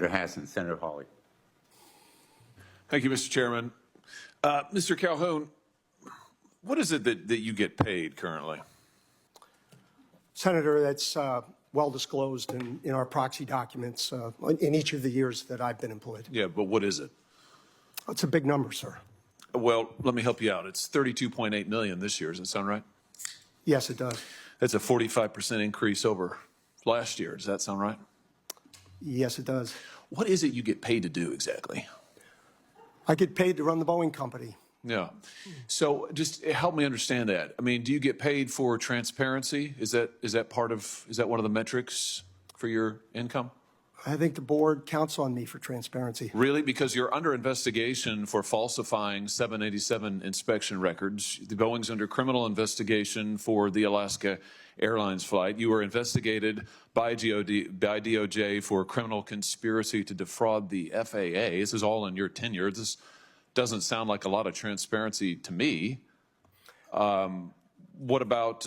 Senator Hassan, Senator Hawley. Thank you, Mr. Chairman. Mr. Calhoun, what is it that you get paid currently? Senator, that's well disclosed in our proxy documents in each of the years that I've been employed. Yeah, but what is it? It's a big number, sir. Well, let me help you out. It's $32.8 million this year. Does that sound right? Yes, it does. That's a 45% increase over last year. Does that sound right? Yes, it does. What is it you get paid to do exactly? I get paid to run the Boeing company. Yeah. So just help me understand that. I mean, do you get paid for transparency? Is that one of the metrics for your income? I think the board counts on me for transparency. Really? Because you're under investigation for falsifying 787 inspection records. The Boeing's under criminal investigation for the Alaska Airlines flight. You were investigated by DOJ for criminal conspiracy to defraud the FAA. This is all in your tenure. This doesn't sound like a lot of transparency to me. What about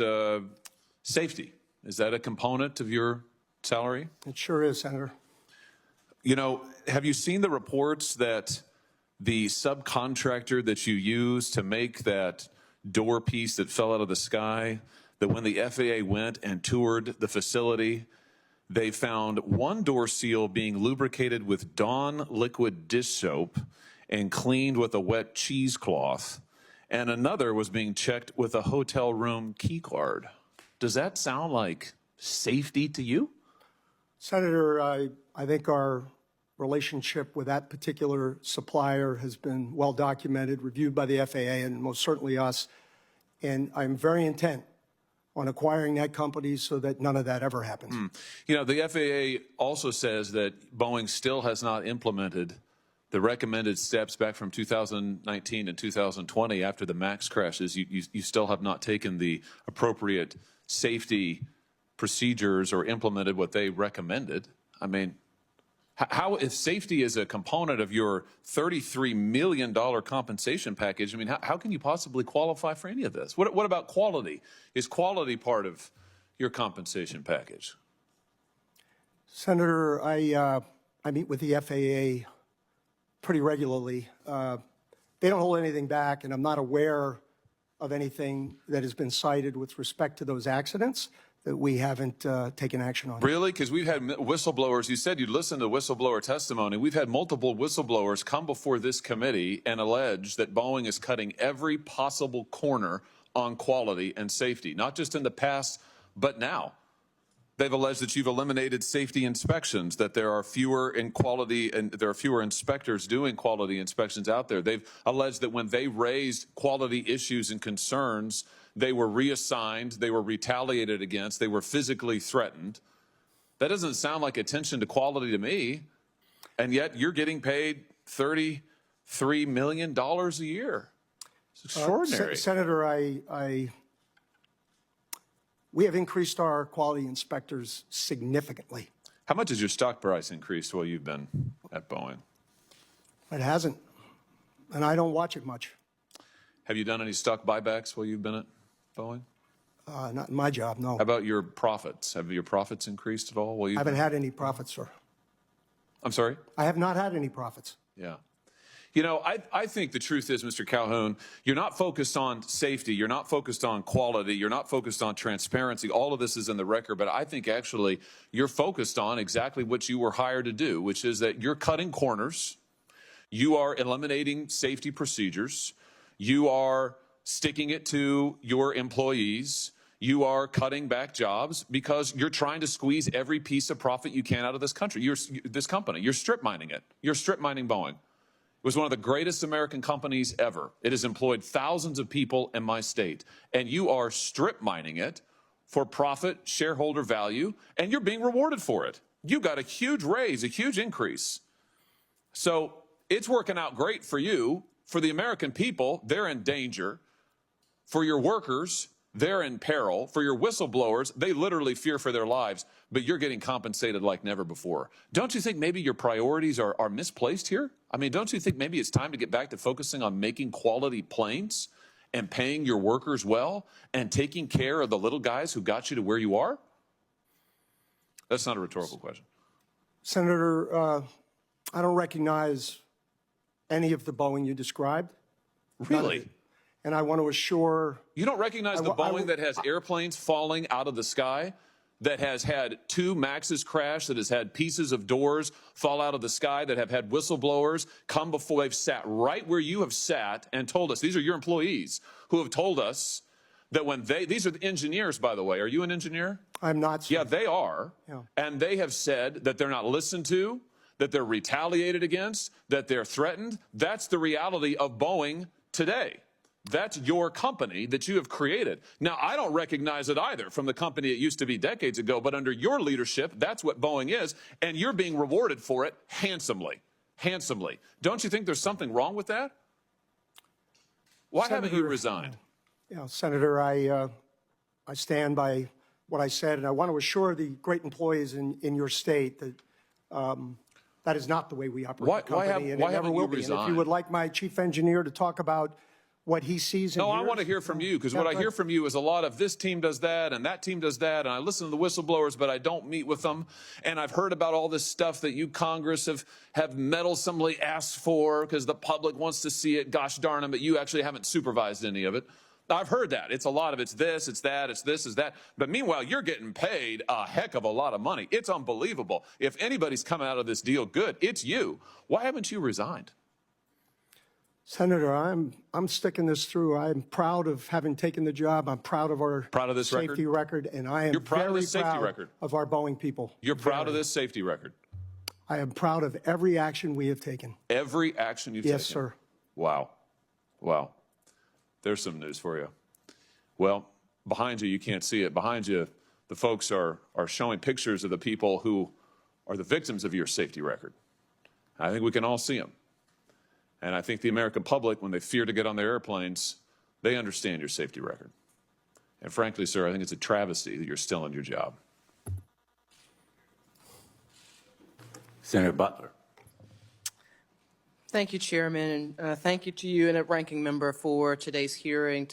safety? Is that a component of your salary? It sure is, Senator. You know, have you seen the reports that the subcontractor that you used to make that door piece that fell out of the sky, that when the FAA went and toured the facility, they found one door seal being lubricated with Dawn liquid dish soap and cleaned with a wet cheesecloth, and another was being checked with a hotel room key card. Does that sound like safety to you? Senator, I think our relationship with that particular supplier has been well documented, reviewed by the FAA and most certainly us, and I'm very intent on acquiring that company so that none of that ever happens. You know, the FAA also says that Boeing still has not implemented the recommended steps back from 2019 and 2020 after the MAX crashes. You still have not taken the appropriate safety procedures or implemented what they recommended. I mean, how, if safety is a component of your $33 million compensation package, I mean, how can you possibly qualify for any of this? What about quality? Is quality part of your compensation package? Senator, I meet with the FAA pretty regularly. They don't hold anything back, and I'm not aware of anything that has been cited with respect to those accidents that we haven't taken action on. Really? Because we've had whistleblowers. You said you'd listen to whistleblower testimony. We've had multiple whistleblowers come before this committee and allege that Boeing is cutting every possible corner on quality and safety, not just in the past, but now. They've alleged that you've eliminated safety inspections, that there are fewer in quality and there are fewer inspectors doing quality inspections out there. They've alleged that when they raised quality issues and concerns, they were reassigned, they were retaliated against, they were physically threatened. That doesn't sound like attention to quality to me. And yet you're getting paid $33 million a year. It's extraordinary. Senator, we have increased our quality inspectors significantly. How much has your stock price increased while you've been at Boeing? It hasn't, and I don't watch it much. Have you done any stock buybacks while you've been at Boeing? Not in my job, no. How about your profits? Have your profits increased at all? I haven't had any profits, sir. I'm sorry? I have not had any profits. Yeah. You know, I think the truth is, Mr. Calhoun, you're not focused on safety. You're not focused on quality. You're not focused on transparency. All of this is in the record. But I think actually you're focused on exactly what you were hired to do, which is that you're cutting corners. You are eliminating safety procedures. You are sticking it to your employees. You are cutting back jobs because you're trying to squeeze every piece of profit you can out of this country. This company. You're strip mining it. You're strip mining Boeing. It was one of the greatest American companies ever. It has employed thousands of people in my state. And you are strip mining it for profit, shareholder value, and you're being rewarded for it. You got a huge raise, a huge increase. So it's working out great for you. For the American people, they're in danger. For your workers, they're in peril. For your whistleblowers, they literally fear for their lives, but you're getting compensated like never before. Don't you think maybe your priorities are misplaced here? I mean, don't you think maybe it's time to get back to focusing on making quality planes and paying your workers well and taking care of the little guys who got you to where you are? That's not a rhetorical question. Senator, I don't recognize any of the Boeing you described. Really? And I want to assure. You don't recognize the Boeing that has airplanes falling out of the sky, that has had 2 Maxes crash, that has had pieces of doors fall out of the sky, that have had whistleblowers come before. They've sat right where you have sat and told us. These are your employees who have told us that when these are the engineers, by the way. Are you an engineer? I'm not, sir. Yeah, they are. Yeah. And they have said that they're not listened to, that they're retaliated against, that they're threatened. That's the reality of Boeing today. That's your company that you have created. Now, I don't recognize it either from the company it used to be decades ago, but under your leadership, that's what Boeing is, and you're being rewarded for it handsomely. Handsomely. Don't you think there's something wrong with that? Why haven't you resigned? Yeah, Senator, I stand by what I said, and I want to assure the great employees in your state that that is not the way we operate the company, and it never will be. And if you would like my chief engineer to talk about what he sees and hears. No, I want to hear from you, because what I hear from you is a lot of this team does that and that team does that, and I listen to the whistleblowers, but I don't meet with them. And I've heard about all this stuff that you Congress have meddlesomely asked for because the public wants to see it. Gosh darn them, but you actually haven't supervised any of it. I've heard that. It's a lot of it's this, it's that, it's this, it's that. But meanwhile, you're getting paid a heck of a lot of money. It's unbelievable. If anybody's coming out of this deal good, it's you. Why haven't you resigned? Senator, I'm sticking this through. I'm proud of having taken the job. I'm proud of our safety record, and I am very proud of our Boeing people. You're proud of this safety record? I am proud of every action we have taken. Every action you've taken? Yes, sir. Wow. Wow. There's some news for you. Well, behind you can't see it. Behind you, the folks are showing pictures of the people who are the victims of your safety record. I think we can all see them. And I think the American public, when they fear to get on their airplanes, they understand your safety record. And frankly, sir, I think it's a travesty that you're still in your job. Senator Butler. Thank you, Chairman, and thank you to you and a ranking member for today's hearing.